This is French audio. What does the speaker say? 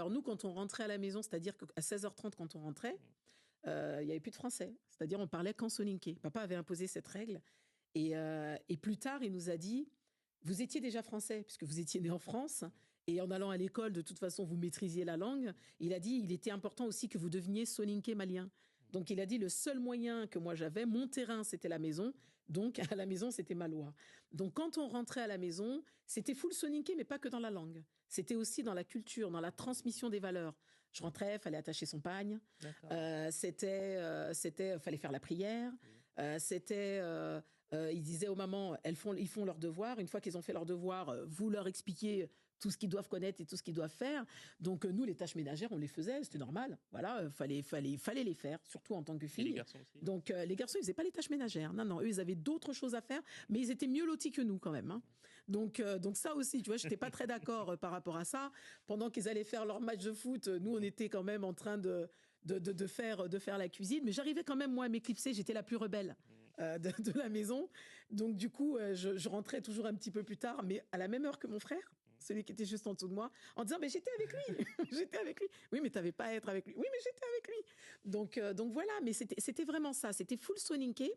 Alors nous, quand on rentrait à la maison, c'est-à-dire qu'à 16h30, quand on rentrait, il n'y avait plus de français. C'est-à-dire on parlait qu'en soninké. Papa avait imposé cette règle. Et plus tard, il nous a dit, vous étiez déjà français, puisque vous étiez né en France, et en allant à l'école, de toute façon, vous maîtrisiez la langue. Il a dit, il était important aussi que vous deveniez soninké malien. Donc il a dit, le seul moyen que moi j'avais, mon terrain, c'était la maison. Donc à la maison, c'était ma loi. Donc quand on rentrait à la maison, c'était full soninké, mais pas que dans la langue. C'était aussi dans la culture, dans la transmission des valeurs. Je rentrais, fallait attacher son pagne. Fallait faire la prière. Ils disaient aux mamans, ils font leurs devoirs. Une fois qu'ils ont fait leurs devoirs, vous leur expliquez tout ce qu'ils doivent connaître et tout ce qu'ils doivent faire. Donc nous, les tâches ménagères, on les faisait, c'était normal. Voilà, fallait les faire, surtout en tant que fille. Et les garçons aussi. Donc les garçons, ils faisaient pas les tâches ménagères. Non, eux, ils avaient d'autres choses à faire, mais ils étaient mieux lotis que nous quand même. Hein. Donc ça aussi, tu vois, j'étais pas très d'accord par rapport à ça. Pendant qu'ils allaient faire leur match de foot, nous, on était quand même en train de faire la cuisine. Mais j'arrivais quand même, moi, à m'éclipser. J'étais la plus rebelle de la maison. Donc, du coup, je rentrais toujours un petit peu plus tard, mais à la même heure que mon frère, celui qui était juste en dessous de moi, en disant, mais j'étais avec lui. J'étais avec lui. Oui, mais t'avais pas à être avec lui. Oui, mais j'étais avec lui. Donc voilà, mais c'était vraiment ça. C'était full soninké.